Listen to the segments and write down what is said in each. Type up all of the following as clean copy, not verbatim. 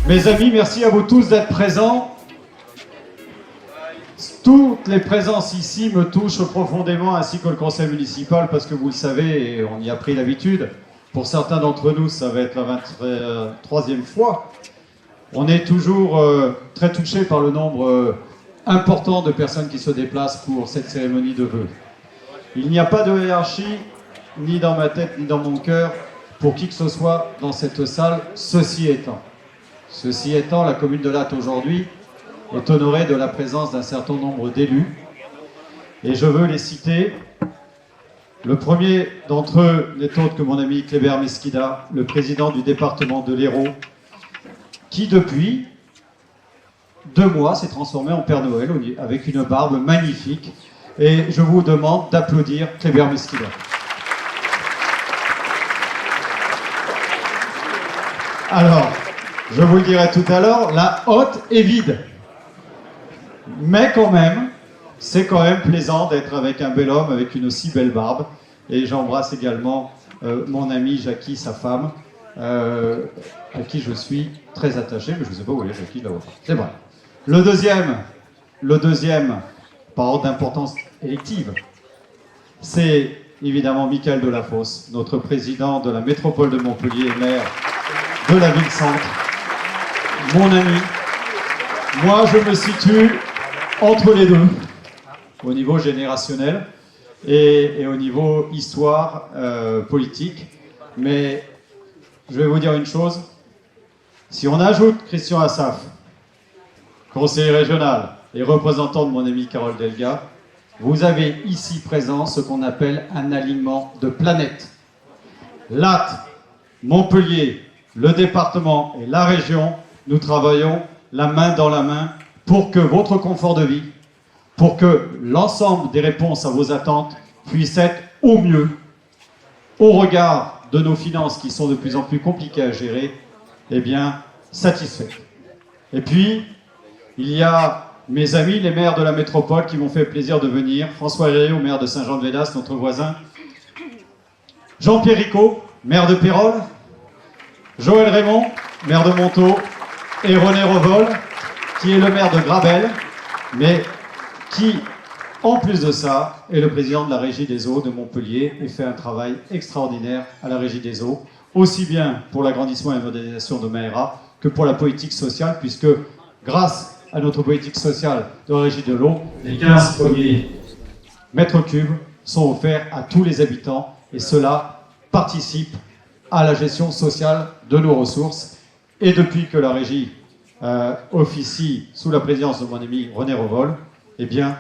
Mes amis, merci à vous tous d'être présents. Toutes les présences ici me touchent profondément, ainsi que le conseil municipal, parce que vous le savez, et on y a pris l'habitude, pour certains d'entre nous, ça va être la 23e fois. On est toujours très touchés par le nombre important de personnes qui se déplacent pour cette cérémonie de vœux. Il n'y a pas de hiérarchie, ni dans ma tête, ni dans mon cœur, pour qui que ce soit dans cette salle, ceci étant, la commune de Latte aujourd'hui est honorée de la présence d'un certain nombre d'élus. Et je veux les citer. Le premier d'entre eux n'est autre que mon ami Kléber Mesquida, le président du département de l'Hérault, qui depuis 2 mois s'est transformé en Père Noël avec une barbe magnifique. Et je vous demande d'applaudir Kléber Mesquida. Alors, je vous le dirai tout à l'heure, la hotte est vide. Mais quand même, c'est quand même plaisant d'être avec un bel homme, avec une aussi belle barbe. Et j'embrasse également mon ami Jackie, sa femme, à qui je suis très attaché, mais je ne sais pas où elle est, Jackie, je la vois pas. C'est vrai. Le deuxième, par ordre d'importance élective, c'est évidemment Michael Delafosse, notre président de la métropole de Montpellier, maire de la ville-centre, mon ami. Moi, je me situe entre les deux, au niveau générationnel et au niveau histoire politique. Mais je vais vous dire une chose, si on ajoute Christian Assaf, conseiller régional et représentant de mon ami Carole Delga, vous avez ici présent ce qu'on appelle un alignement de planètes. Latte, Montpellier, le département et la région, nous travaillons la main dans la main pour que votre confort de vie, pour que l'ensemble des réponses à vos attentes puissent être au mieux, au regard de nos finances qui sont de plus en plus compliquées à gérer, eh bien, satisfaits. Et puis, il y a mes amis, les maires de la métropole qui m'ont fait plaisir de venir. François Herriot, maire de Saint-Jean-de-Védas, notre voisin. Jean-Pierre Ricot, maire de Pérols. Joël Raymond, maire de Montaut. Et René Revol, qui est le maire de Grabel, mais qui, en plus de ça, est le président de la Régie des Eaux de Montpellier et fait un travail extraordinaire à la Régie des Eaux, aussi bien pour l'agrandissement et la modernisation de Maera que pour la politique sociale, puisque grâce à notre politique sociale de la Régie de l'eau, les 15 premiers mètres cubes sont offerts à tous les habitants et cela participe à la gestion sociale de nos ressources. Et depuis que la Régie officie sous la présidence de mon ami René Revol, eh bien,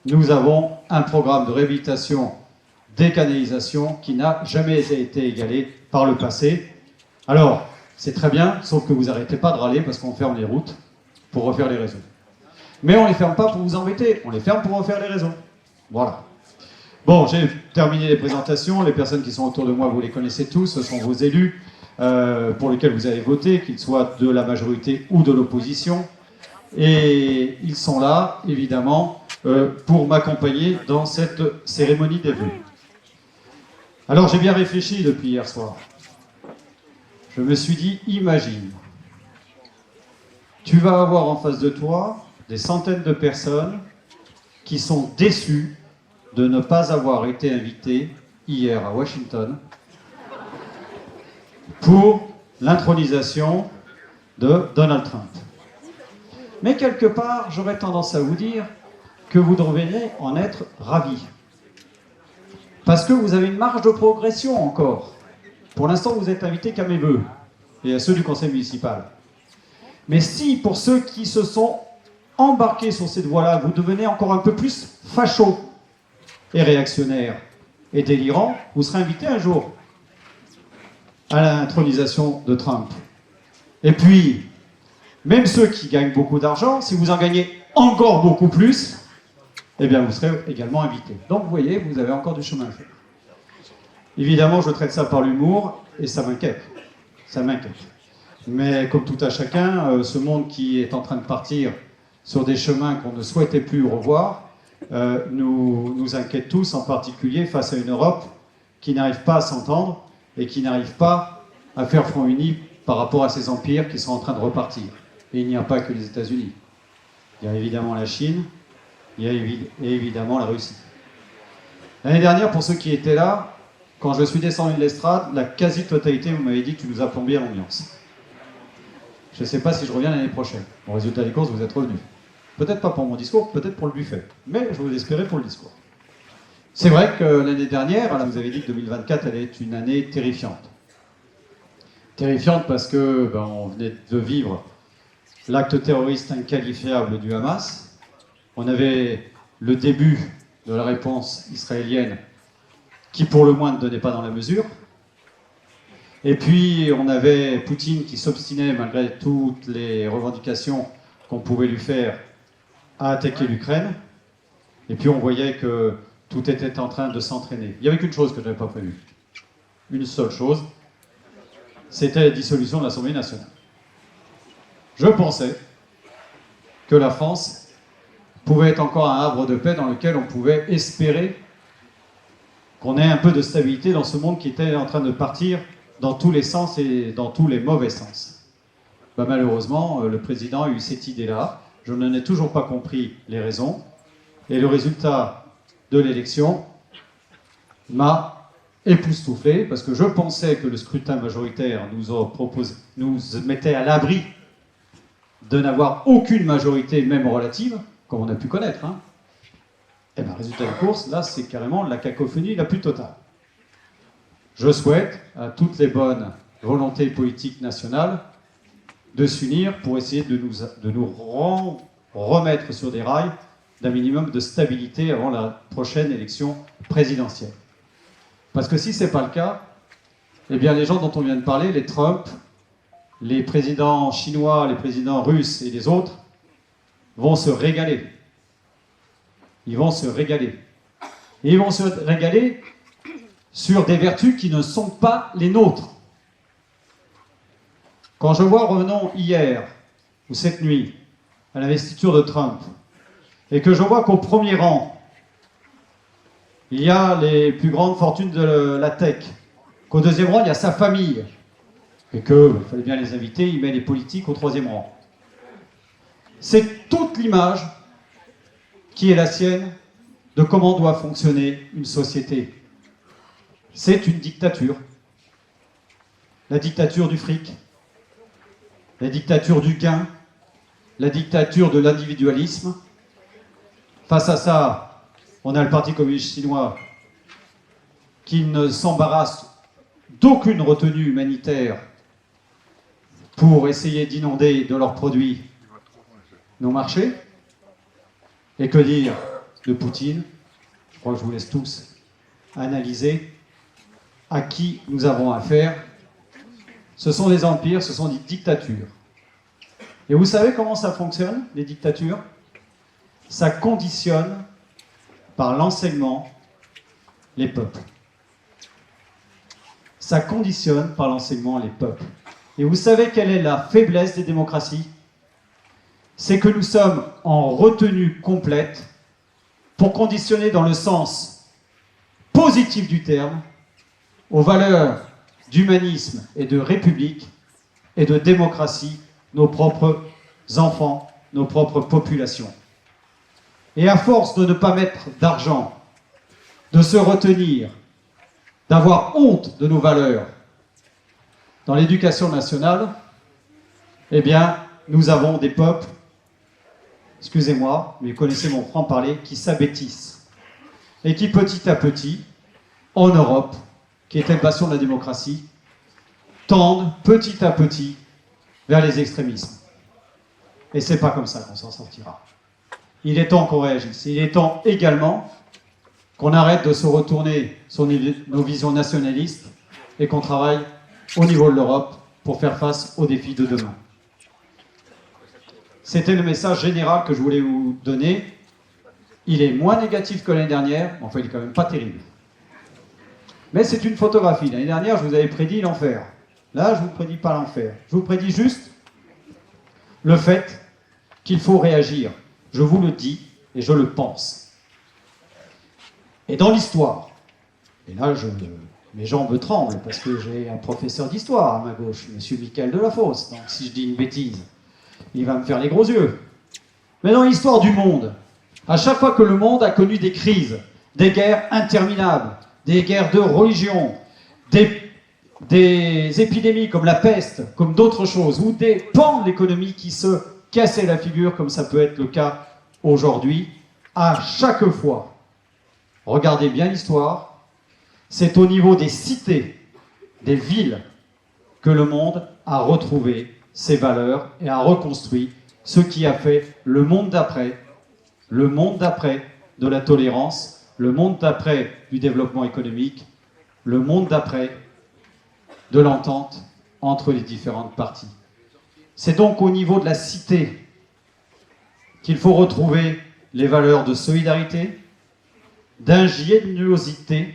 nous avons un programme de réhabilitation des canalisations qui n'a jamais été égalé par le passé. Alors, c'est très bien, sauf que vous n'arrêtez pas de râler parce qu'on ferme les routes pour refaire les réseaux. Mais on ne les ferme pas pour vous embêter, on les ferme pour refaire les réseaux. Voilà. Bon, j'ai terminé les présentations. Les personnes qui sont autour de moi, vous les connaissez tous, ce sont vos élus pour lesquels vous avez voté, qu'ils soient de la majorité ou de l'opposition. Et ils sont là, évidemment, pour m'accompagner dans cette cérémonie des vœux. Alors j'ai bien réfléchi depuis hier soir. Je me suis dit, imagine, tu vas avoir en face de toi des centaines de personnes qui sont déçues de ne pas avoir été invitées hier à Washington pour l'intronisation de Donald Trump. Mais quelque part, j'aurais tendance à vous dire que vous devriez en être ravis. Parce que vous avez une marge de progression encore. Pour l'instant, vous êtes invités qu'à mes vœux et à ceux du conseil municipal. Mais si, pour ceux qui se sont embarqués sur cette voie-là, vous devenez encore un peu plus facho et réactionnaire et délirant, vous serez invités un jour à l'intronisation de Trump. Et puis, même ceux qui gagnent beaucoup d'argent, si vous en gagnez encore beaucoup plus, eh bien vous serez également invités. Donc vous voyez, vous avez encore du chemin à faire. Évidemment, je traite ça par l'humour et ça m'inquiète. Ça m'inquiète. Mais comme tout à chacun, ce monde qui est en train de partir sur des chemins qu'on ne souhaitait plus revoir, nous inquiète tous, en particulier face à une Europe qui n'arrive pas à s'entendre et qui n'arrive pas à faire front uni par rapport à ces empires qui sont en train de repartir. Et il n'y a pas que les États-Unis. Il y a évidemment la Chine, il y a évidemment la Russie. L'année dernière, pour ceux qui étaient là, quand je suis descendu de l'estrade, la quasi-totalité, vous m'avez dit que tu nous as plombé à l'ambiance. Je ne sais pas si je reviens l'année prochaine. Au résultat des courses, vous êtes revenus. Peut-être pas pour mon discours, peut-être pour le buffet. Mais je vous espérais pour le discours. C'est vrai que l'année dernière, vous avez dit que 2024 allait être une année terrifiante. Terrifiante parce que on venait de vivre l'acte terroriste inqualifiable du Hamas. On avait le début de la réponse israélienne qui, pour le moins, ne donnait pas dans la mesure. Et puis, on avait Poutine qui s'obstinait, malgré toutes les revendications qu'on pouvait lui faire, à attaquer l'Ukraine. Et puis, on voyait que tout était en train de s'entraîner. Il n'y avait qu'une chose que je n'avais pas prévue. Une seule chose, c'était la dissolution de l'Assemblée nationale. Je pensais que la France pouvait être encore un havre de paix dans lequel on pouvait espérer qu'on ait un peu de stabilité dans ce monde qui était en train de partir dans tous les sens et dans tous les mauvais sens. Malheureusement, le président a eu cette idée-là. Je n'en ai toujours pas compris les raisons. Et le résultat de l'élection m'a époustouflé, parce que je pensais que le scrutin majoritaire nous mettait à l'abri de n'avoir aucune majorité, même relative, comme on a pu connaître. Et résultat de course, là, c'est carrément la cacophonie la plus totale. Je souhaite à toutes les bonnes volontés politiques nationales de s'unir pour essayer de nous remettre sur des rails d'un minimum de stabilité avant la prochaine élection présidentielle. Parce que si ce n'est pas le cas, eh bien les gens dont on vient de parler, les Trump, les présidents chinois, les présidents russes et les autres, vont se régaler. Ils vont se régaler. Et ils vont se régaler sur des vertus qui ne sont pas les nôtres. Quand je vois, revenons hier, ou cette nuit, à l'investiture de Trump, et que je vois qu'au premier rang, il y a les plus grandes fortunes de la tech, qu'au deuxième rang, il y a sa famille, et qu'il fallait bien les inviter, il met les politiques au troisième rang. C'est toute l'image qui est la sienne de comment doit fonctionner une société. C'est une dictature. La dictature du fric, la dictature du gain, la dictature de l'individualisme. Face à ça, on a le Parti communiste chinois qui ne s'embarrasse d'aucune retenue humanitaire pour essayer d'inonder de leurs produits nos marchés. Et que dire de Poutine? Je crois que je vous laisse tous analyser à qui nous avons affaire. Ce sont des empires, ce sont des dictatures. Et vous savez comment ça fonctionne, les dictatures? Ça conditionne, par l'enseignement, les peuples. Ça conditionne, par l'enseignement, les peuples. Et vous savez quelle est la faiblesse des démocraties? C'est que nous sommes en retenue complète pour conditionner dans le sens positif du terme aux valeurs d'humanisme et de république et de démocratie nos propres enfants, nos propres populations. Et à force de ne pas mettre d'argent, de se retenir, d'avoir honte de nos valeurs dans l'éducation nationale, eh bien, nous avons des peuples, excusez-moi, mais vous connaissez mon franc-parler, qui s'abêtissent. Et qui, petit à petit, en Europe, qui était le bastion de la démocratie, tendent petit à petit vers les extrémismes. Et c'est pas comme ça qu'on s'en sortira. Il est temps qu'on réagisse. Il est temps également qu'on arrête de se retourner sur nos visions nationalistes et qu'on travaille au niveau de l'Europe pour faire face aux défis de demain. C'était le message général que je voulais vous donner. Il est moins négatif que l'année dernière, mais enfin il est quand même pas terrible. Mais c'est une photographie. L'année dernière, je vous avais prédit l'enfer. Là, je ne vous prédis pas l'enfer. Je vous prédis juste le fait qu'il faut réagir. Je vous le dis et je le pense. Et dans l'histoire, et là je mes jambes tremblent parce que j'ai un professeur d'histoire à ma gauche, M. Michael Delafosse. Donc si je dis une bêtise, il va me faire les gros yeux. Mais dans l'histoire du monde, à chaque fois que le monde a connu des crises, des guerres interminables, des guerres de religion, des épidémies comme la peste, comme d'autres choses, ou des pans de l'économie qui se cassaient la figure, comme ça peut être le cas aujourd'hui, à chaque fois, regardez bien l'histoire, c'est au niveau des cités, des villes, que le monde a retrouvé ses valeurs et a reconstruit ce qui a fait le monde d'après de la tolérance, le monde d'après du développement économique, le monde d'après de l'entente entre les différentes parties. C'est donc au niveau de la cité qu'il faut retrouver les valeurs de solidarité, d'ingéniosité,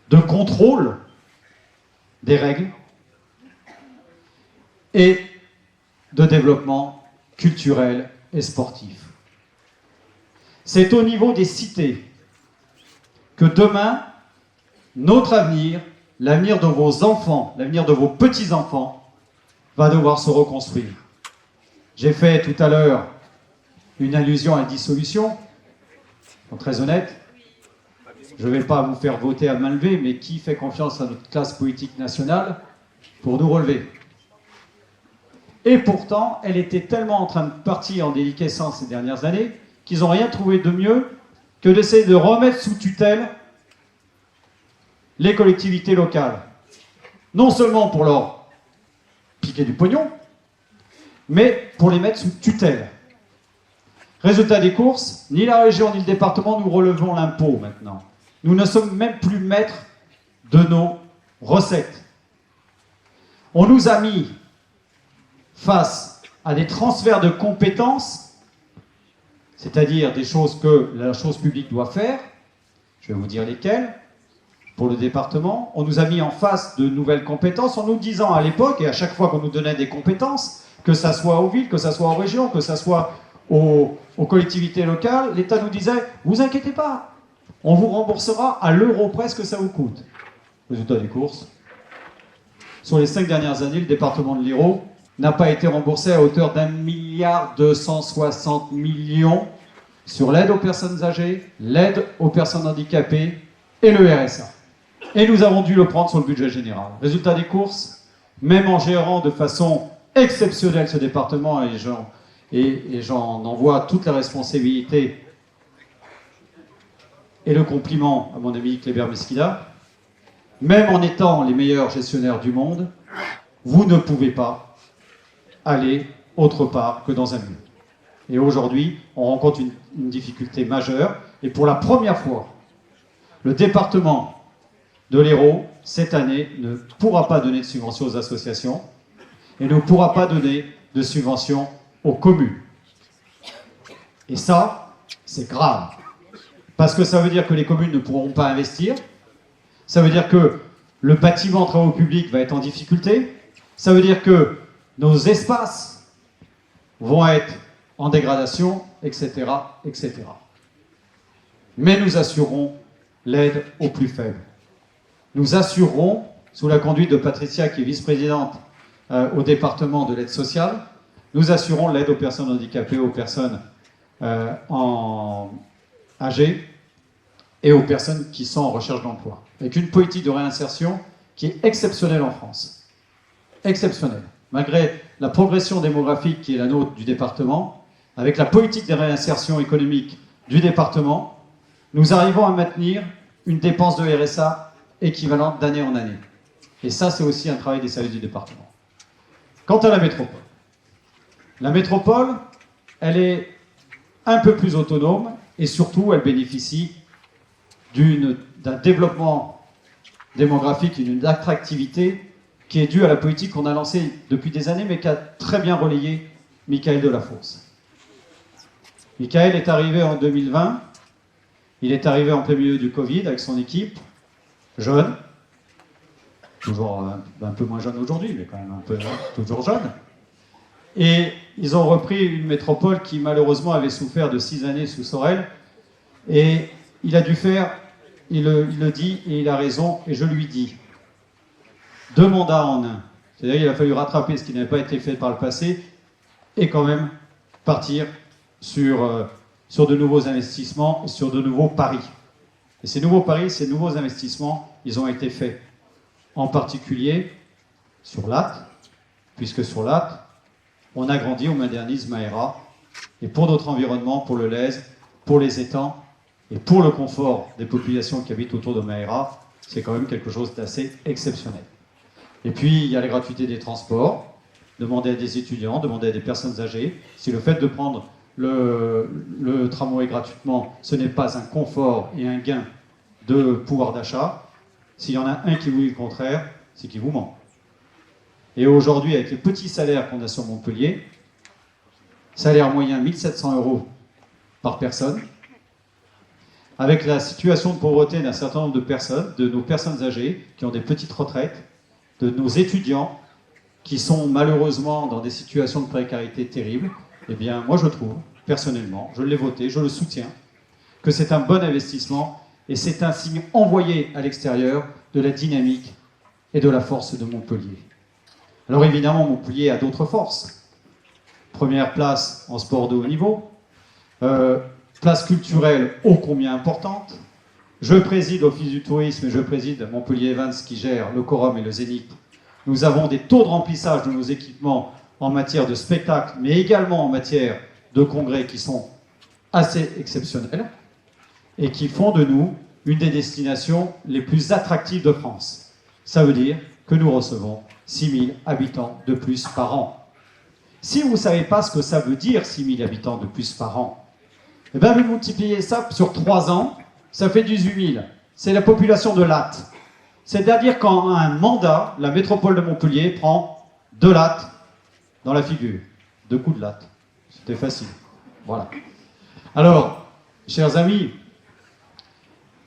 de contrôle des règles et de développement culturel et sportif. C'est au niveau des cités que demain, notre avenir, l'avenir de vos enfants, l'avenir de vos petits-enfants, va devoir se reconstruire. J'ai fait tout à l'heure une allusion à la dissolution, très honnête. Je ne vais pas vous faire voter à main levée, mais qui fait confiance à notre classe politique nationale pour nous relever? Et pourtant, elle était tellement en train de partir en déliquescence ces dernières années qu'ils n'ont rien trouvé de mieux que d'essayer de remettre sous tutelle les collectivités locales. Non seulement pour leur piquer du pognon, mais pour les mettre sous tutelle. Résultat des courses, ni la région ni le département nous relevons l'impôt maintenant. Nous ne sommes même plus maîtres de nos recettes. On nous a mis face à des transferts de compétences, c'est-à-dire des choses que la chose publique doit faire, je vais vous dire lesquelles, pour le département. On nous a mis en face de nouvelles compétences en nous disant à l'époque, et à chaque fois qu'on nous donnait des compétences, que ça soit aux villes, que ça soit aux régions, que ça soit aux collectivités locales, l'État nous disait « Vous inquiétez pas, on vous remboursera à l'euro près ce que ça vous coûte. » Résultat des courses. Sur les 5 dernières années, le département de l'Hérault n'a pas été remboursé à hauteur d'1,260 milliard sur l'aide aux personnes âgées, l'aide aux personnes handicapées et le RSA. Et nous avons dû le prendre sur le budget général. Résultat des courses, même en gérant de façon exceptionnelle ce département, et j'en envoie toute la responsabilité et le compliment à mon ami Kléber Mesquida, même en étant les meilleurs gestionnaires du monde, vous ne pouvez pas aller autre part que dans un mur. Et aujourd'hui, on rencontre une difficulté majeure, et pour la première fois, le département de l'Hérault, cette année, ne pourra pas donner de subventions aux associations et ne pourra pas donner de subventions aux communes. Et ça, c'est grave. Parce que ça veut dire que les communes ne pourront pas investir, ça veut dire que le bâtiment de travaux publics va être en difficulté, ça veut dire que nos espaces vont être en dégradation, etc., etc. Mais nous assurerons l'aide aux plus faibles. Nous assurerons, sous la conduite de Patricia, qui est vice-présidente au département de l'aide sociale, nous assurons l'aide aux personnes handicapées, aux personnes âgées et aux personnes qui sont en recherche d'emploi. Avec une politique de réinsertion qui est exceptionnelle en France. Exceptionnelle. Malgré la progression démographique qui est la nôtre du département, avec la politique de réinsertion économique du département, nous arrivons à maintenir une dépense de RSA équivalente d'année en année. Et ça, c'est aussi un travail des services du département. Quant à la métropole, elle est un peu plus autonome et surtout, elle bénéficie d'un développement démographique et d'une attractivité qui est due à la politique qu'on a lancée depuis des années, mais qu'a très bien relayé Michael Delafosse. Michael est arrivé en 2020, il est arrivé en plein milieu du Covid avec son équipe, jeune, toujours un peu moins jeune aujourd'hui, mais quand même un peu toujours jeune. Et ils ont repris une métropole qui malheureusement avait souffert de 6 années sous Sorel, et il a dû faire il le dit et il a raison, et je lui dis. 2 mandats en un. C'est-à-dire qu'il a fallu rattraper ce qui n'avait pas été fait par le passé et quand même partir sur de nouveaux investissements et sur de nouveaux paris. Et ces nouveaux paris, ces nouveaux investissements, ils ont été faits en particulier sur Latte, puisque sur Latte, on agrandit, on modernise Maera, et pour notre environnement, pour le Lèze, pour les étangs, et pour le confort des populations qui habitent autour de Maera, c'est quand même quelque chose d'assez exceptionnel. Et puis, il y a la gratuité des transports, demander à des étudiants, demander à des personnes âgées, si le fait de prendre le tramway gratuitement, ce n'est pas un confort et un gain de pouvoir d'achat, s'il y en a un qui vous dit le contraire, c'est qu'il vous ment. Et aujourd'hui, avec les petits salaires qu'on a sur Montpellier, salaire moyen 1 700 € par personne, avec la situation de pauvreté d'un certain nombre de personnes, de nos personnes âgées qui ont des petites retraites, de nos étudiants qui sont malheureusement dans des situations de précarité terribles, eh bien, moi je trouve, personnellement, je l'ai voté, je le soutiens, que c'est un bon investissement et c'est un signe envoyé à l'extérieur de la dynamique et de la force de Montpellier. Alors évidemment, Montpellier a d'autres forces. Première place en sport de haut niveau, place culturelle ô combien importante. Je préside l'Office du tourisme et je préside Montpellier Events qui gère le Quorum et le Zénith. Nous avons des taux de remplissage de nos équipements en matière de spectacle, mais également en matière de congrès qui sont assez exceptionnels et qui font de nous une des destinations les plus attractives de France. Ça veut dire que nous recevons 6 000 habitants de plus par an. Si vous ne savez pas ce que ça veut dire 6 000 habitants de plus par an, eh bien, vous multipliez ça sur 3 ans, ça fait 18 000. C'est la population de Latte. C'est-à-dire qu'en un mandat, la métropole de Montpellier prend 2 lattes dans la figure. 2 coups de latte. C'était facile. Voilà. Alors, chers amis,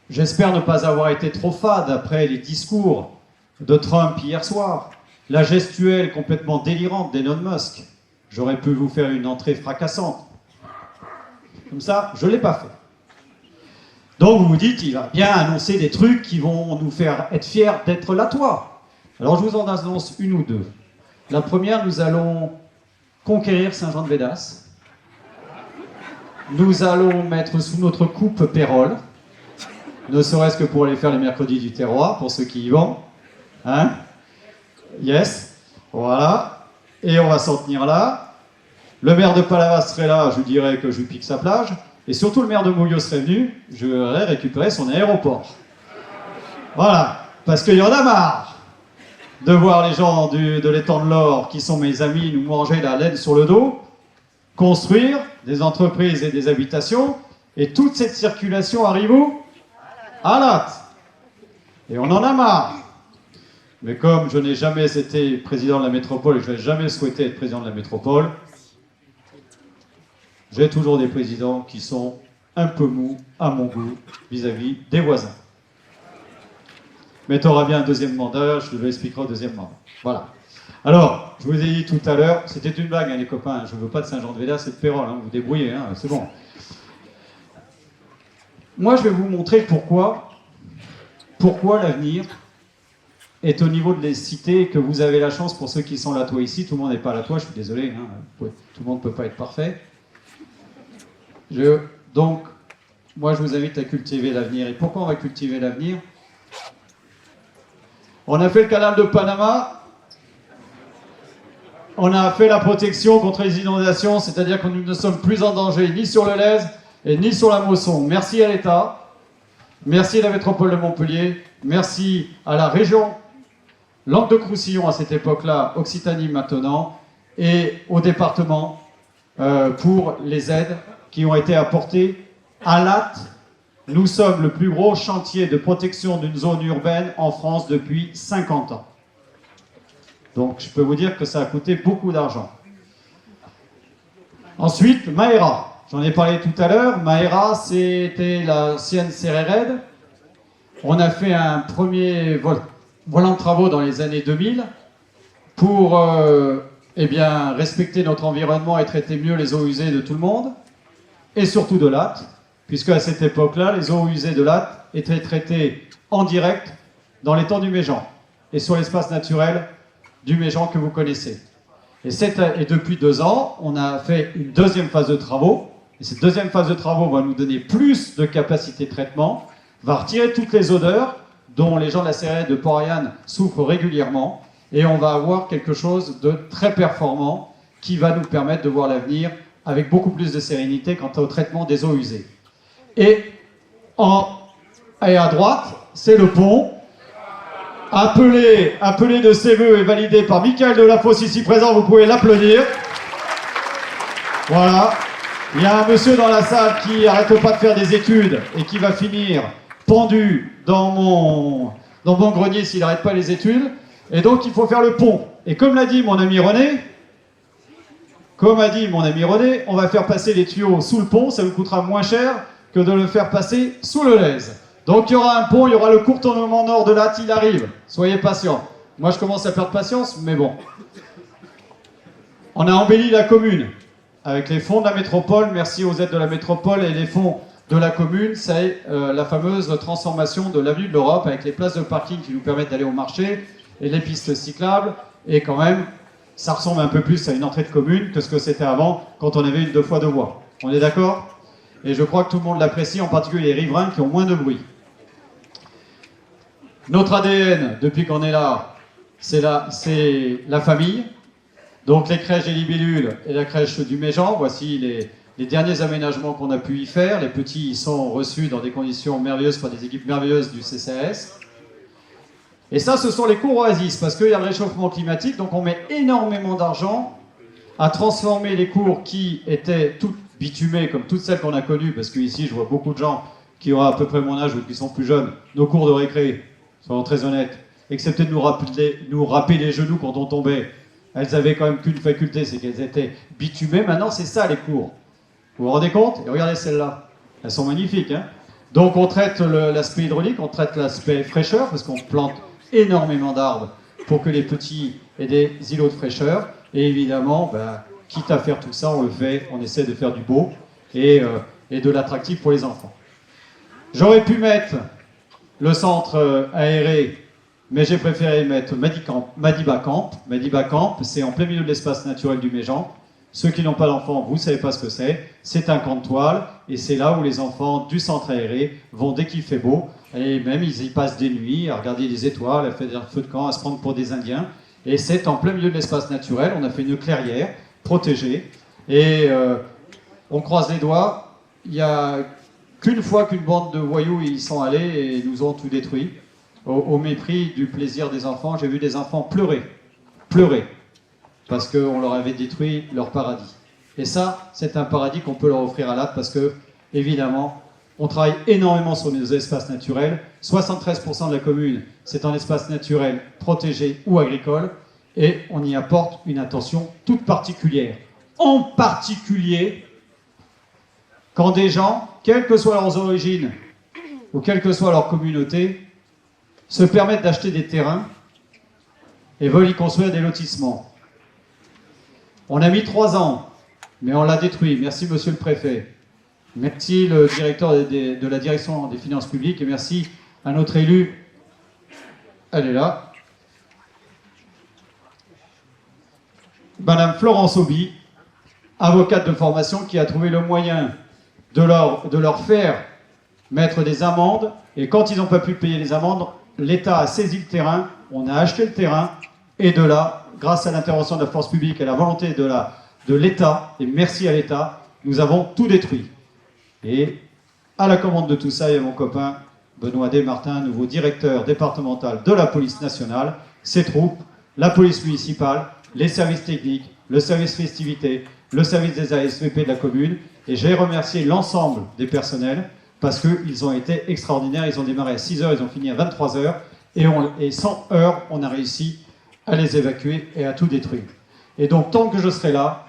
j'espère ne pas avoir été trop fade après les discours de Trump hier soir, la gestuelle complètement délirante d'Elon Musk. J'aurais pu vous faire une entrée fracassante. Comme ça, je ne l'ai pas fait. Donc vous vous dites, il va bien annoncer des trucs qui vont nous faire être fiers d'être Lattois. Alors je vous en annonce une ou deux. La première, nous allons conquérir Saint-Jean-de-Védas. Nous allons mettre sous notre coupe Pérol, ne serait-ce que pour aller faire les mercredis du terroir, pour ceux qui y vont. Hein? Yes. Voilà. Et on va s'en tenir là. Le maire de Palavas serait là, je lui dirais que je lui pique sa plage. Et surtout, le maire de Mouillot serait venu, je voudrais récupérer son aéroport. Voilà. Parce qu'il y en a marre de voir les gens de l'étang de l'Or, qui sont mes amis, nous manger la laine sur le dos, construire des entreprises et des habitations, et toute cette circulation arrive où? À Latte. Et on en a marre. Mais comme je n'ai jamais été président de la métropole et je n'ai jamais souhaité être président de la métropole, j'ai toujours des présidents qui sont un peu mous, à mon goût, vis-à-vis des voisins. Mais tu auras bien un deuxième mandat, je te l'expliquerai au deuxième mandat. Voilà. Alors, je vous ai dit tout à l'heure, c'était une blague, hein, les copains, je ne veux pas de Saint-Jean-de-Védas, c'est de Pérol, hein, vous débrouillez, hein, c'est bon. Moi, je vais vous montrer pourquoi l'avenir est au niveau de les cités, que vous avez la chance, pour ceux qui sont Lattois ici, tout le monde n'est pas Lattois, je suis désolé, hein, tout le monde ne peut pas être parfait. Donc, moi, je vous invite à cultiver l'avenir. Et pourquoi on va cultiver l'avenir? On a fait le canal de Panama, on a fait la protection contre les inondations, c'est-à-dire que nous ne sommes plus en danger ni sur le Lèze et ni sur la Mosson. Merci à l'État, merci à la métropole de Montpellier, merci à la région Languedoc-Roussillon à cette époque-là, Occitanie maintenant, et au département pour les aides qui ont été apportées à Latte. Nous sommes le plus gros chantier de protection d'une zone urbaine en France depuis 50 ans. Donc je peux vous dire que ça a coûté beaucoup d'argent. Ensuite, Maera. J'en ai parlé tout à l'heure. Maera, c'était l'ancienne CRRED. On a fait un premier volant de travaux dans les années 2000 pour eh bien, respecter notre environnement et traiter mieux les eaux usées de tout le monde, et surtout de Latte, puisque à cette époque-là, les eaux usées de Latte été traité en direct dans l'étang du Méjean et sur l'espace naturel du Méjean que vous connaissez. Et depuis 2 ans, on a fait une deuxième phase de travaux. Et cette deuxième phase de travaux va nous donner plus de capacité de traitement, va retirer toutes les odeurs dont les gens de la CRS de Port-Royal souffrent régulièrement. Et on va avoir quelque chose de très performant qui va nous permettre de voir l'avenir avec beaucoup plus de sérénité quant au traitement des eaux usées. Et à droite, c'est le pont. Appelé de ses voeux et validé par Michael Delafosse ici présent, vous pouvez l'applaudir. Voilà. Il y a un monsieur dans la salle qui n'arrête pas de faire des études et qui va finir pendu dans mon grenier s'il n'arrête pas les études. Et donc il faut faire le pont. Et comme l'a dit mon ami René, on va faire passer les tuyaux sous le pont, ça vous coûtera moins cher que de le faire passer sous le Lèze. Donc il y aura un pont, il y aura le contournement nord de Latte, il arrive. Soyez patients. Moi je commence à perdre patience, mais bon. On a embelli la commune avec les fonds de la métropole. Merci aux aides de la métropole et les fonds de la commune. C'est la fameuse transformation de l'avenue de l'Europe avec les places de parking qui nous permettent d'aller au marché et les pistes cyclables. Et quand même, ça ressemble un peu plus à une entrée de commune que ce que c'était avant quand on avait une 2 fois 2 voies. On est d'accord ? Et je crois que tout le monde l'apprécie, en particulier les riverains qui ont moins de bruit. Notre ADN, depuis qu'on est là, c'est la famille. Donc les crèches des libellules et la crèche du Méjean, voici les derniers aménagements qu'on a pu y faire. Les petits y sont reçus dans des conditions merveilleuses par des équipes merveilleuses du CCAS. Et ça, ce sont les cours oasis, parce qu'il y a le réchauffement climatique, donc on met énormément d'argent à transformer les cours qui étaient toutes bitumées, comme toutes celles qu'on a connues, parce qu'ici, je vois beaucoup de gens qui ont à peu près mon âge ou qui sont plus jeunes, nos cours de récré, soyons très honnêtes, excepté de nous râper les genoux quand on tombait, elles avaient quand même qu'une faculté, c'est qu'elles étaient bitumées. Maintenant, c'est ça les cours. Vous vous rendez compte? Et regardez celles-là. Elles sont magnifiques. Hein, donc, on traite l'aspect hydraulique, on traite l'aspect fraîcheur, parce qu'on plante énormément d'arbres pour que les petits aient des îlots de fraîcheur. Et évidemment, quitte à faire tout ça, on le fait, on essaie de faire du beau et de l'attractif pour les enfants. J'aurais pu mettre le centre aéré, mais j'ai préféré mettre Madiba Camp. Madiba Camp, c'est en plein milieu de l'espace naturel du Méjean. Ceux qui n'ont pas d'enfants, vous ne savez pas ce que c'est. C'est un camp de toile, et c'est là où les enfants du centre aéré vont dès qu'il fait beau. Et même, ils y passent des nuits à regarder les étoiles, à faire des feux de camp, à se prendre pour des Indiens. Et c'est en plein milieu de l'espace naturel. On a fait une clairière protégée. Et on croise les doigts. Il n'y a qu'une fois qu'une bande de voyous y sont allés et nous ont tout détruit. Au mépris du plaisir des enfants, j'ai vu des enfants pleurer. Parce qu'on leur avait détruit leur paradis. Et ça, c'est un paradis qu'on peut leur offrir à Latte parce que, évidemment, on travaille énormément sur nos espaces naturels. 73% de la commune, c'est un espace naturel protégé ou agricole. Et on y apporte une attention toute particulière. En particulier, quand des gens, quelles que soient leurs origines ou quelle que soit leur communauté, se permettent d'acheter des terrains et veulent y construire des lotissements. On a mis 3 ans, mais on l'a détruit. Merci, monsieur le préfet. Merci, le directeur de la direction des finances publiques. Et merci à notre élu. Elle est là. Madame Florence Auby, avocate de formation, qui a trouvé le moyen de leur faire mettre des amendes. Et quand ils n'ont pas pu payer les amendes, l'État a saisi le terrain, on a acheté le terrain. Et de là, grâce à l'intervention de la force publique et à la volonté de l'État, et merci à l'État, nous avons tout détruit. Et à la commande de tout ça, il y a mon copain Benoît Desmartins, nouveau directeur départemental de la police nationale, ses troupes, la police municipale, les services techniques, le service festivité, le service des ASVP de la commune. Et j'ai remercié l'ensemble des personnels parce qu'ils ont été extraordinaires. Ils ont démarré à 6 h, ils ont fini à 23 h. Et 100 heures, on a réussi à les évacuer et à tout détruire. Et donc, tant que je serai là,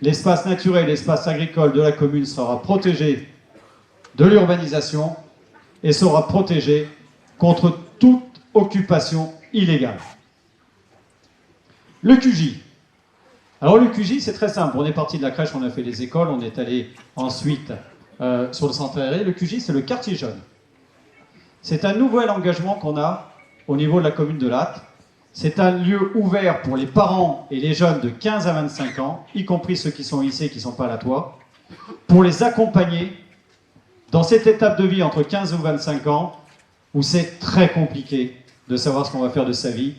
l'espace naturel, l'espace agricole de la commune sera protégé de l'urbanisation et sera protégé contre toute occupation illégale. Le QJ. Alors le QJ, c'est très simple. On est parti de la crèche, on a fait les écoles, on est allé ensuite sur le centre aéré. Le QJ, c'est le quartier jeune. C'est un nouvel engagement qu'on a au niveau de la commune de Latte. C'est un lieu ouvert pour les parents et les jeunes de 15 à 25 ans, y compris ceux qui sont ici et qui ne sont pas à la toit, pour les accompagner dans cette étape de vie entre 15 ou 25 ans, où c'est très compliqué de savoir ce qu'on va faire de sa vie.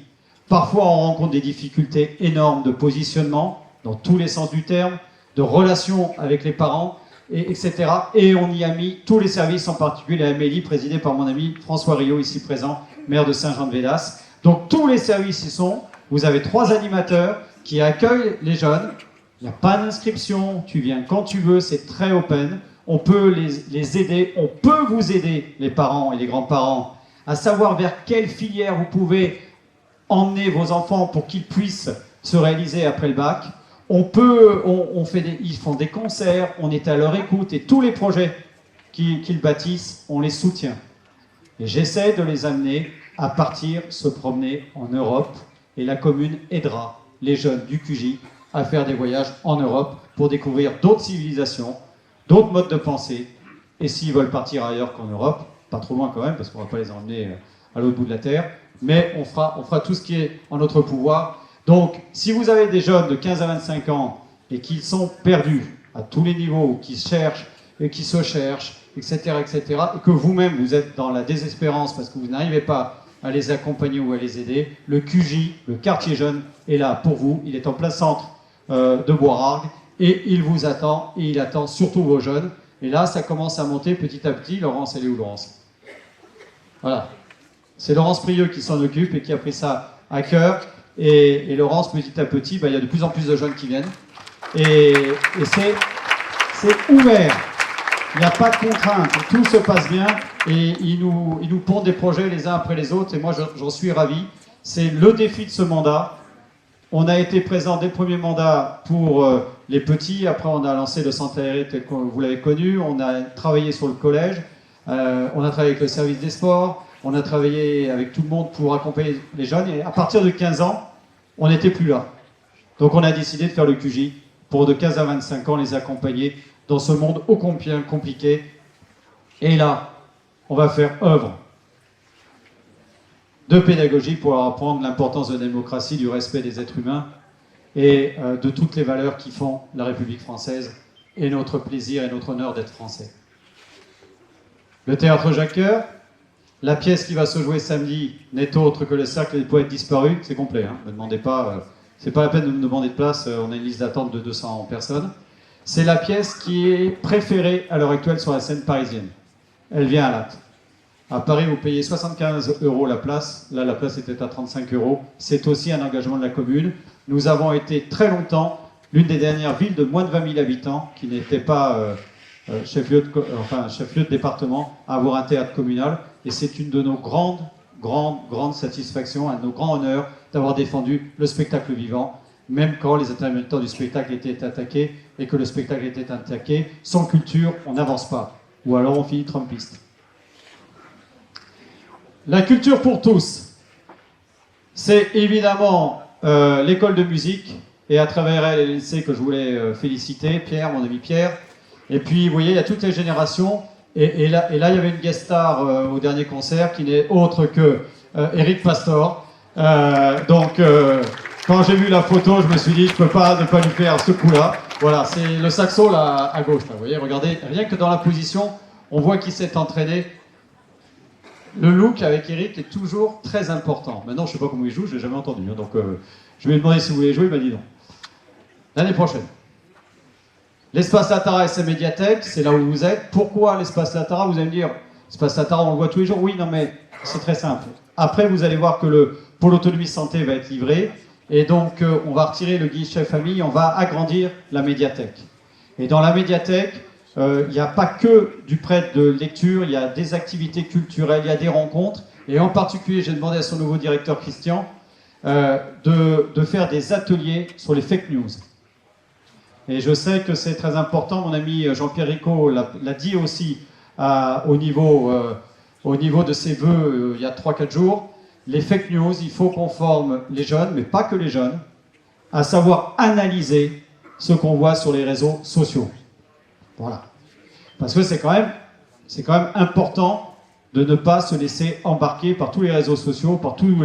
Parfois, on rencontre des difficultés énormes de positionnement, dans tous les sens du terme, de relations avec les parents, etc. Et on y a mis tous les services, en particulier Amélie, présidée par mon ami François Riot, ici présent, maire de Saint-Jean-de-Védas. Donc tous les services y sont. Vous avez 3 animateurs qui accueillent les jeunes. Il n'y a pas d'inscription, tu viens quand tu veux, c'est très open. On peut les aider, on peut vous aider, les parents et les grands-parents, à savoir vers quelle filière vous pouvez emmener vos enfants pour qu'ils puissent se réaliser après le bac. Ils font des concerts, on est à leur écoute et tous les projets qu'ils bâtissent, on les soutient. Et j'essaie de les amener à partir se promener en Europe et la commune aidera les jeunes du QJ à faire des voyages en Europe pour découvrir d'autres civilisations, d'autres modes de pensée, et s'ils veulent partir ailleurs qu'en Europe, pas trop loin quand même, parce qu'on ne va pas les emmener à l'autre bout de la Terre, mais on fera tout ce qui est en notre pouvoir. Donc, si vous avez des jeunes de 15 à 25 ans et qui sont perdus à tous les niveaux, qui cherchent et qui se cherchent, etc., et que vous-même vous êtes dans la désespérance parce que vous n'arrivez pas à les accompagner ou à les aider, le QJ, le quartier jeune, est là pour vous. Il est en plein centre de Boirargues et il vous attend, et il attend surtout vos jeunes. Et là, ça commence à monter petit à petit. Laurence, elle est où, Laurence? Voilà. C'est Laurence Prieux qui s'en occupe et qui a pris ça à cœur. Et Laurence, petit à petit, il y a de plus en plus de jeunes qui viennent. Et c'est ouvert. Il n'y a pas de contrainte. Tout se passe bien. Et ils nous pondent des projets les uns après les autres. Et moi, j'en suis ravi. C'est le défi de ce mandat. On a été présent dès le premier mandat pour les petits. Après, on a lancé le centre aéré tel que vous l'avez connu. On a travaillé sur le collège. On a travaillé avec le service des sports. On a travaillé avec tout le monde pour accompagner les jeunes. Et à partir de 15 ans, on n'était plus là. Donc, on a décidé de faire le QJ pour de 15 à 25 ans les accompagner dans ce monde ô combien compliqué. Et là, on va faire œuvre de pédagogie pour leur apprendre l'importance de la démocratie, du respect des êtres humains et de toutes les valeurs qui font la République française et notre plaisir et notre honneur d'être français. Le théâtre Jacques Coeur, la pièce qui va se jouer samedi n'est autre que le Cercle des poètes disparus. C'est complet, hein, ne me demandez pas, c'est pas la peine de me demander de place, on a une liste d'attente de 200 personnes. C'est la pièce qui est préférée à l'heure actuelle sur la scène parisienne. Elle vient à Latte. À Paris, vous payez 75 € la place. Là, la place était à 35 €. C'est aussi un engagement de la commune. Nous avons été très longtemps l'une des dernières villes de moins de 20 000 habitants qui n'était pas chef-lieu de département à avoir un théâtre communal. Et c'est une de nos grandes satisfactions, un de nos grands honneurs d'avoir défendu le spectacle vivant, même quand les intermittents du spectacle étaient attaqués et que le spectacle était attaqué. Sans culture, on n'avance pas. Ou alors on finit trumpiste. La culture pour tous, c'est évidemment l'école de musique, et à travers elle, le lycée que je voulais féliciter, Pierre, mon ami Pierre. Et puis, vous voyez, il y a toutes les générations, et là, il y avait une guest star au dernier concert, qui n'est autre que Eric Pastor. Quand j'ai vu la photo, je me suis dit, je ne peux pas ne pas lui faire ce coup-là. Voilà, c'est le saxo là, à gauche, là, vous voyez, regardez, rien que dans la position, on voit qu'il s'est entraîné. Le look avec Eric est toujours très important. Maintenant, je ne sais pas comment il joue, je ne l'ai jamais entendu. Hein, donc, je lui ai demandé si vous voulez jouer, il m'a dit non. L'année prochaine. L'espace Latara et sa médiathèque, c'est là où vous êtes. Pourquoi l'espace Latara? Vous allez me dire, l'espace Latara, on le voit tous les jours. Oui, non, mais c'est très simple. Après, vous allez voir que le pôle autonomie santé va être livré. Et donc, on va retirer le guichet famille, on va agrandir la médiathèque. Et dans la médiathèque, il n'y a pas que du prêt de lecture, il y a des activités culturelles, il y a des rencontres. Et en particulier, j'ai demandé à son nouveau directeur, Christian, de faire des ateliers sur les fake news. Et je sais que c'est très important, mon ami Jean-Pierre Ricot l'a dit aussi au niveau de ses vœux il y a 3-4 jours. Les fake news, il faut qu'on forme les jeunes, mais pas que les jeunes, à savoir analyser ce qu'on voit sur les réseaux sociaux. Voilà. Parce que c'est quand même important de ne pas se laisser embarquer par tous les réseaux sociaux, par tous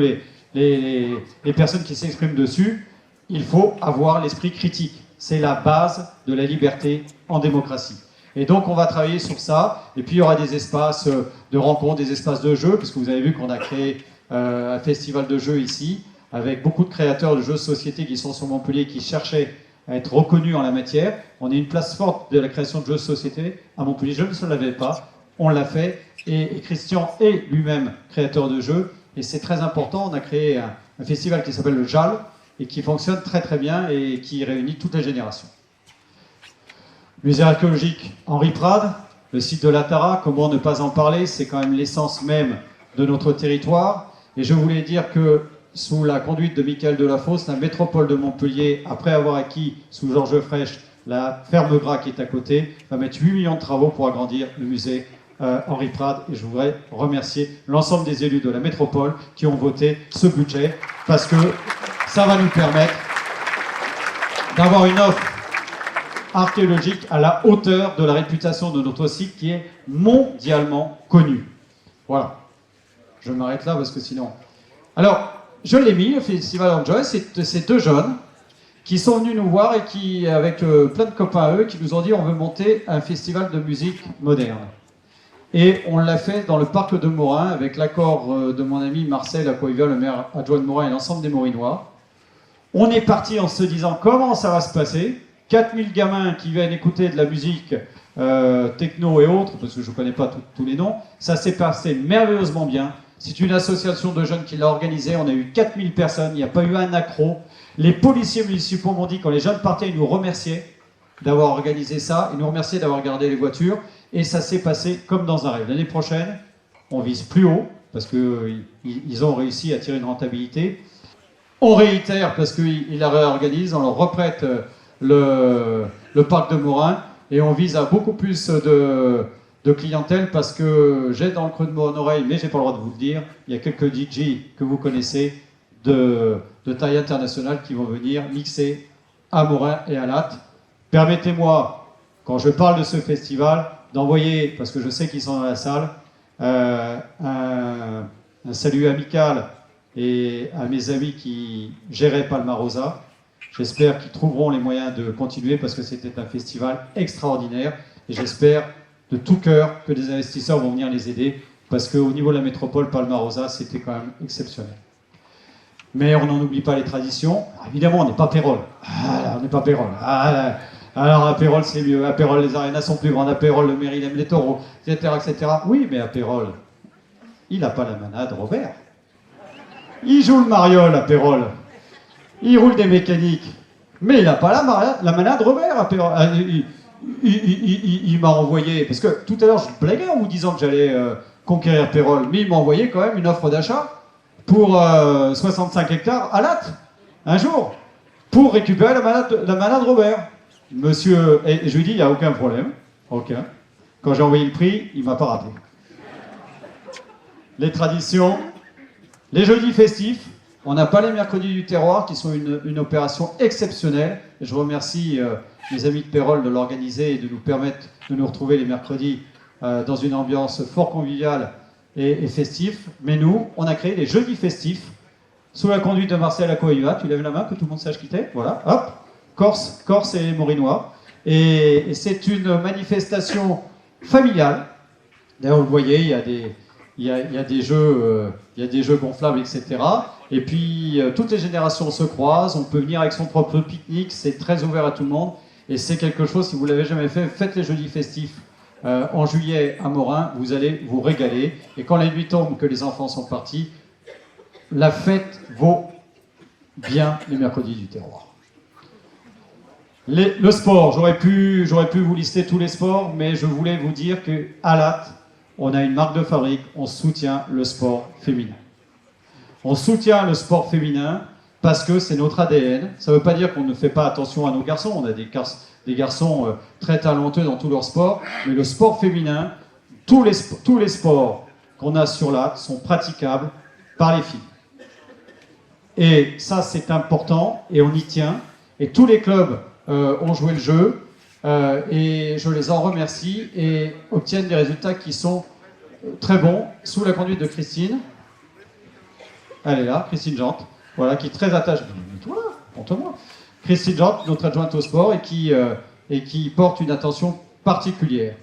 les personnes qui s'expriment dessus. Il faut avoir l'esprit critique. C'est la base de la liberté en démocratie. Et donc on va travailler sur ça, et puis il y aura des espaces de rencontres, des espaces de jeux, parce que vous avez vu qu'on a créé un festival de jeux ici, avec beaucoup de créateurs de jeux de société qui sont sur Montpellier, qui cherchaient à être reconnus en la matière. On est une place forte de la création de jeux de société à Montpellier, je ne l'avais pas, on l'a fait, et Christian est lui-même créateur de jeux, et c'est très important. On a créé un festival qui s'appelle le JAL, et qui fonctionne très très bien, et qui réunit toutes les générations. Musée archéologique Henri Prade, le site de l'Atara, comment ne pas en parler, c'est quand même l'essence même de notre territoire. Et je voulais dire que sous la conduite de Michael Delafosse, la métropole de Montpellier, après avoir acquis sous Georges Frêche la ferme Gras qui est à côté, va mettre 8 millions de travaux pour agrandir le musée Henri Prade. Et je voudrais remercier l'ensemble des élus de la métropole qui ont voté ce budget, parce que ça va nous permettre d'avoir une offre archéologique à la hauteur de la réputation de notre site qui est mondialement connu. Voilà. Je m'arrête là parce que sinon... Alors, je l'ai mis, le Festival Enjoy, c'est deux jeunes qui sont venus nous voir et qui, avec plein de copains à eux, qui nous ont dit on veut monter un festival de musique moderne. Et on l'a fait dans le parc de Morin avec l'accord de mon ami Marcel Acquaviva, le maire adjoint de Morin et l'ensemble des Morinois. On est parti en se disant comment ça va se passer. 4000 gamins qui viennent écouter de la musique techno et autres, parce que je ne connais pas tous les noms. Ça s'est passé merveilleusement bien. C'est une association de jeunes qui l'a organisé. On a eu 4000 personnes, il n'y a pas eu un accro. Les policiers municipaux m'ont dit, quand les jeunes partaient, ils nous remerciaient d'avoir organisé ça, ils nous remerciaient d'avoir gardé les voitures. Et ça s'est passé comme dans un rêve. L'année prochaine, on vise plus haut, parce qu'ils ont réussi à tirer une rentabilité. On réitère, parce qu'ils la réorganisent, on leur reprête le parc de Morin, et on vise à beaucoup plus de clientèle, parce que j'ai dans le creux de mon oreille, mais j'ai pas le droit de vous le dire, il y a quelques DJ que vous connaissez de taille internationale qui vont venir mixer à Morin et à Latte. Permettez-moi, quand je parle de ce festival, d'envoyer, parce que je sais qu'ils sont dans la salle, un salut amical et à mes amis qui géraient Palmarosa. J'espère qu'ils trouveront les moyens de continuer, parce que c'était un festival extraordinaire, et j'espère de tout cœur que des investisseurs vont venir les aider, parce qu'au niveau de la métropole, Palmarosa, c'était quand même exceptionnel. Mais on n'en oublie pas les traditions. Évidemment, on n'est pas Pérol. On n'est pas Pérol. Alors, à Pérol, c'est mieux. À Pérol, les arénas sont plus grandes. À Pérol, le maire, il aime les taureaux, etc., etc. Oui, mais à Pérol, il n'a pas la manade, Robert. Il joue le mariole à Pérol. Il roule des mécaniques. Mais il n'a pas la manade, Robert, à Pérol. Il m'a envoyé... Parce que tout à l'heure, je blaguais en vous disant que j'allais conquérir Pérol. Mais il m'a envoyé quand même une offre d'achat pour 65 hectares à Latte, un jour, pour récupérer la manade Robert. Monsieur, et je lui dis, il n'y a aucun problème, aucun. Quand j'ai envoyé le prix, il ne m'a pas rappelé. Les traditions, les jeudis festifs, on n'a pas les mercredis du terroir, qui sont une opération exceptionnelle. Et je remercie mes amis de Pérol de l'organiser et de nous permettre de nous retrouver les mercredis dans une ambiance fort conviviale et festif. Mais nous, on a créé les jeudis festifs, sous la conduite de Marcel Acquaviva. Tu lèves la main, que tout le monde sache qui t'es. Voilà, hop. Corse et Morinois. Et c'est une manifestation familiale. D'ailleurs, vous voyez, il y a des jeux gonflables, etc. Et puis, toutes les générations se croisent. On peut venir avec son propre pique-nique. C'est très ouvert à tout le monde. Et c'est quelque chose, si vous ne l'avez jamais fait, faites les jeudis festifs en juillet à Morin. Vous allez vous régaler. Et quand la nuit tombe, que les enfants sont partis, la fête vaut bien les mercredis du terroir. Le sport, j'aurais pu vous lister tous les sports, mais je voulais vous dire qu'à Latte, on a une marque de fabrique, on soutient le sport féminin. On soutient le sport féminin parce que c'est notre ADN. Ça ne veut pas dire qu'on ne fait pas attention à nos garçons. On a des garçons très talentueux dans tous leurs sports, mais le sport féminin, tous les sports qu'on a sur Latte sont praticables par les filles. Et ça, c'est important, et on y tient. Et tous les clubs ont joué le jeu, et je les en remercie, et obtiennent des résultats qui sont très bon, sous la conduite de Christine. Elle est là, Christine Jante, voilà, qui est très attachée. Toi, montre-moi. Christine Jante, notre adjointe au sport, et qui porte une attention particulière.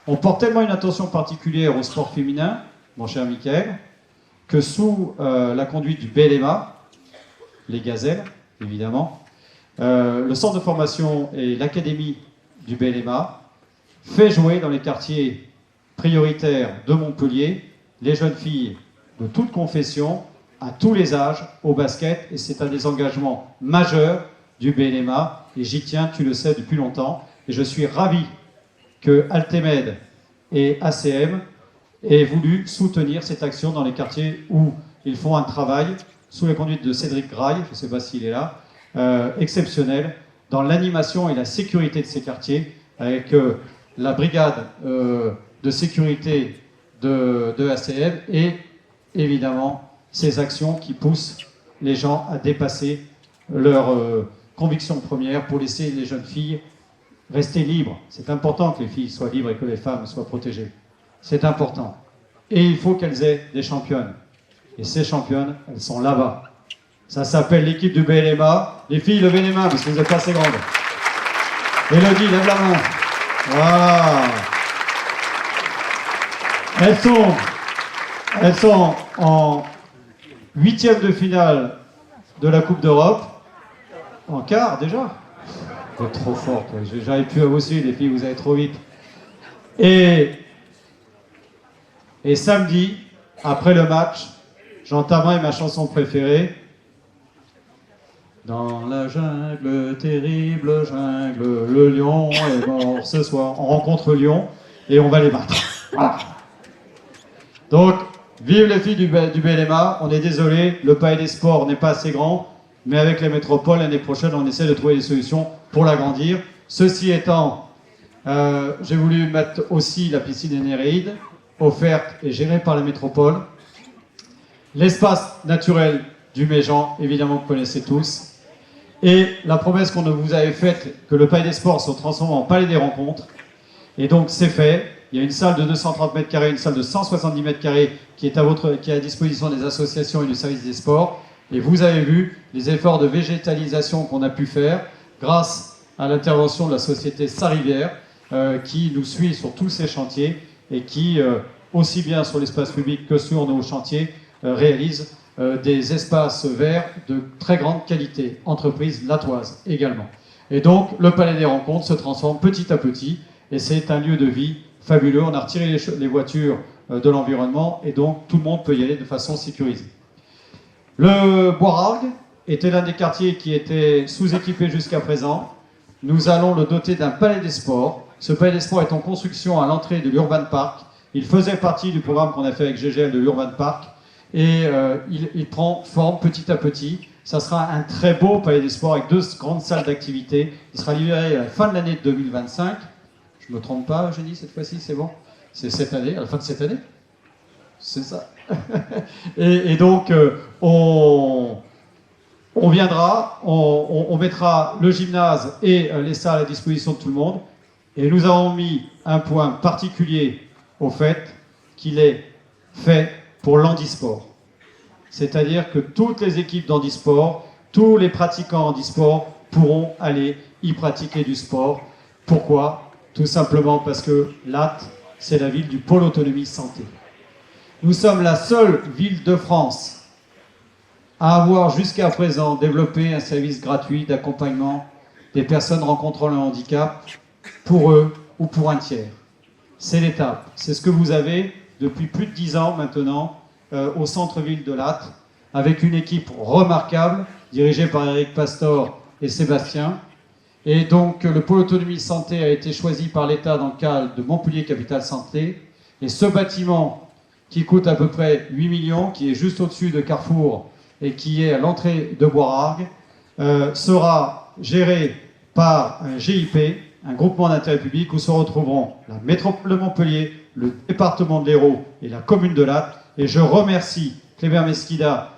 On porte tellement une attention particulière au sport féminin, mon cher Mickaël, que sous la conduite du BLMA, les Gazelles, évidemment, le centre de formation et l'académie du BLMA fait jouer dans les quartiers prioritaires de Montpellier les jeunes filles de toute confession, à tous les âges, au basket, et c'est un des engagements majeurs du BLMA, et j'y tiens, tu le sais, depuis longtemps, et je suis ravi que Altemed et ACM aient voulu soutenir cette action dans les quartiers où ils font un travail, sous la conduite de Cédric Graille, je ne sais pas s'il est là, exceptionnel, dans l'animation et la sécurité de ces quartiers, avec la brigade de sécurité de ACM, et évidemment ces actions qui poussent les gens à dépasser leurs convictions premières pour laisser les jeunes filles rester libres. C'est important que les filles soient libres et que les femmes soient protégées. C'est important. Et il faut qu'elles aient des championnes. Et ces championnes, elles sont là-bas. Ça s'appelle l'équipe du BLMA. Les filles, levez les mains parce que vous n'êtes pas assez grandes. Élodie, lève la main. Voilà. Elles sont en 8e de finale de la Coupe d'Europe. En quart déjà. Vous êtes trop fortes. J'arrive plus à vous suivre, les filles, vous allez trop vite. Et samedi, après le match, j'entamerai ma chanson préférée. Dans la jungle, terrible jungle, le lion est mort ce soir. On rencontre Lyon et on va les battre. Voilà. Donc, vive les filles du BLMA. On est désolé, le Palais des Sports n'est pas assez grand, mais avec les métropoles, l'année prochaine, on essaie de trouver des solutions pour l'agrandir. Ceci étant, j'ai voulu mettre aussi la piscine des Néréides, offerte et gérée par la métropole. L'espace naturel du Méjean, évidemment, vous connaissez tous. Et la promesse qu'on vous avait faite, que le Palais des Sports se transforme en Palais des Rencontres. Et donc, c'est fait. Il y a une salle de 230 mètres carrés, une salle de 170 mètres carrés qui est à disposition des associations et du service des sports. Et vous avez vu les efforts de végétalisation qu'on a pu faire grâce à l'intervention de la société Sarivière qui nous suit sur tous ces chantiers et qui, aussi bien sur l'espace public que sur nos chantiers, réalise des espaces verts de très grande qualité. Entreprise latoise également. Et donc, le Palais des Rencontres se transforme petit à petit et c'est un lieu de vie fabuleux. On a retiré les voitures de l'environnement et donc tout le monde peut y aller de façon sécurisée. Le Boirargues était l'un des quartiers qui était sous-équipé jusqu'à présent. Nous allons le doter d'un palais des sports. Ce palais des sports est en construction à l'entrée de l'Urban Park. Il faisait partie du programme qu'on a fait avec GGL de l'Urban Park. Et il prend forme petit à petit. Ça sera un très beau palais des sports avec 2 grandes salles d'activité. Il sera livré à la fin de l'année 2025. Je ne me trompe pas, Eugénie, cette fois-ci, c'est bon? C'est cette année, à la fin de cette année? C'est ça. et donc, on viendra, on mettra le gymnase et les salles à disposition de tout le monde. Et nous avons mis un point particulier au fait qu'il est fait pour l'handisport. C'est-à-dire que toutes les équipes d'handisport, tous les pratiquants handisport pourront aller y pratiquer du sport. Pourquoi? Tout simplement parce que Latte, c'est la ville du pôle autonomie santé. Nous sommes la seule ville de France à avoir jusqu'à présent développé un service gratuit d'accompagnement des personnes rencontrant le handicap pour eux ou pour un tiers. C'est l'étape. C'est ce que vous avez depuis plus de 10 ans maintenant au centre-ville de Latte, avec une équipe remarquable dirigée par Eric Pastor et Sébastien. Et donc le pôle autonomie santé a été choisi par l'État dans le cadre de Montpellier Capital Santé. Et ce bâtiment qui coûte à peu près 8 millions, qui est juste au-dessus de Carrefour et qui est à l'entrée de Boirargues, sera géré par un GIP, un groupement d'intérêt public, où se retrouveront la métropole de Montpellier, le département de l'Hérault et la commune de Latte. Et je remercie Kléber Mesquida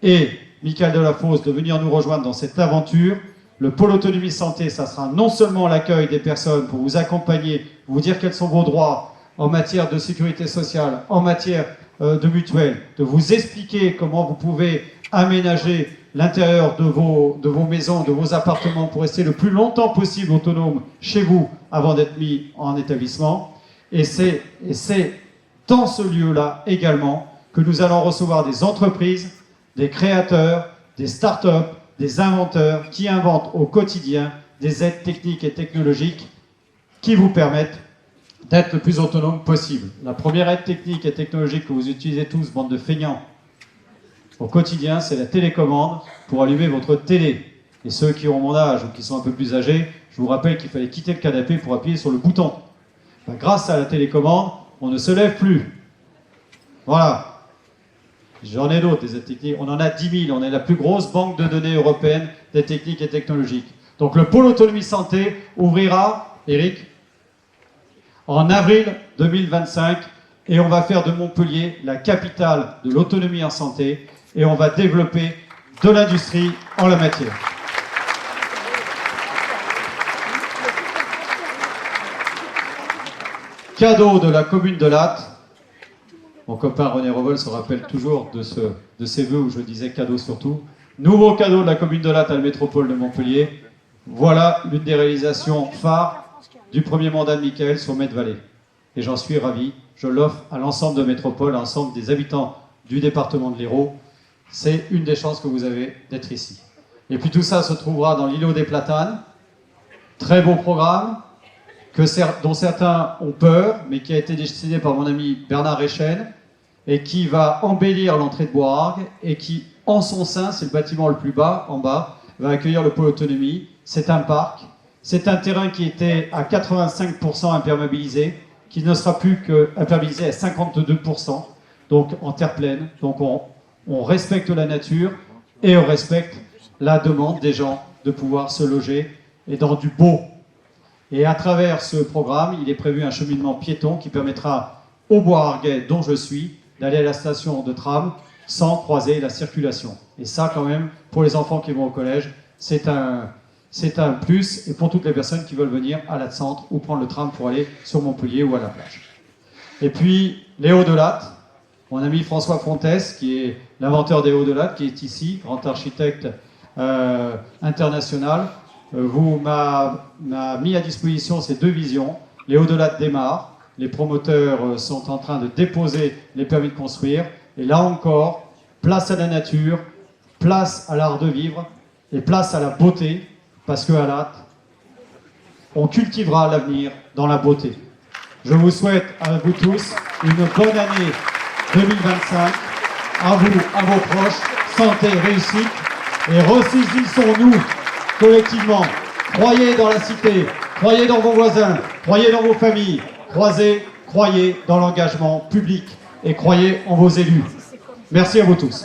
et Michael Delafosse de venir nous rejoindre dans cette aventure. Le pôle autonomie santé, ça sera non seulement l'accueil des personnes pour vous accompagner, vous dire quels sont vos droits, en matière de sécurité sociale, en matière de mutuelle, de vous expliquer comment vous pouvez aménager l'intérieur de vos maisons, de vos appartements pour rester le plus longtemps possible autonome chez vous avant d'être mis en établissement. Et c'est dans ce lieu-là également que nous allons recevoir des entreprises, des créateurs, des start-up, des inventeurs qui inventent au quotidien des aides techniques et technologiques qui vous permettent d'être le plus autonome possible. La première aide technique et technologique que vous utilisez tous, bande de feignants, au quotidien, c'est la télécommande pour allumer votre télé. Et ceux qui ont mon âge ou qui sont un peu plus âgés, je vous rappelle qu'il fallait quitter le canapé pour appuyer sur le bouton. Ben, grâce à la télécommande, on ne se lève plus. Voilà. J'en ai d'autres, des aides techniques. On en a 10 000. On est la plus grosse banque de données européenne des techniques et technologiques. Donc le pôle autonomie santé ouvrira, Eric, en avril 2025, et on va faire de Montpellier la capitale de l'autonomie en santé, et on va développer de l'industrie en la matière. Cadeau de la commune de Latte. Mon copain René Revol se rappelle toujours de ces vœux où je disais cadeau surtout. Nouveau cadeau de la commune de Latte à la métropole de Montpellier. Voilà l'une des réalisations phares du premier mandat de Michael sur Med-Vallée. Et j'en suis ravi. Je l'offre à l'ensemble de métropole, à l'ensemble des habitants du département de l'Hérault. C'est une des chances que vous avez d'être ici. Et puis tout ça se trouvera dans l'îlot des Platanes. Très beau programme, dont certains ont peur, mais qui a été décidé par mon ami Bernard Rechen, et qui va embellir l'entrée de Boishargues, et qui, en son sein, c'est le bâtiment le plus bas, en bas, va accueillir le pôle autonomie. C'est un parc. C'est un terrain qui était à 85% imperméabilisé, qui ne sera plus qu'imperméabilisé à 52%, donc en terre pleine. Donc on respecte la nature et on respecte la demande des gens de pouvoir se loger et dans du beau. Et à travers ce programme, il est prévu un cheminement piéton qui permettra aux Boisharguais, dont je suis, d'aller à la station de tram sans croiser la circulation. Et ça, quand même, pour les enfants qui vont au collège, c'est un plus, et pour toutes les personnes qui veulent venir à la centre ou prendre le tram pour aller sur Montpellier ou à la plage. Et puis, les Hauts de Latte, mon ami François Fontès, qui est l'inventeur des Hauts de Latte, qui est ici, grand architecte international, m'a mis à disposition ces deux visions. Les Hauts de Latte démarrent, les promoteurs sont en train de déposer les permis de construire, et là encore, place à la nature, place à l'art de vivre, et place à la beauté, parce qu'à Latte, on cultivera l'avenir dans la beauté. Je vous souhaite à vous tous une bonne année 2025, à vous, à vos proches, santé, réussite, et ressaisissons-nous collectivement. Croyez dans la cité, croyez dans vos voisins, croyez dans vos familles, croyez dans l'engagement public et croyez en vos élus. Merci à vous tous.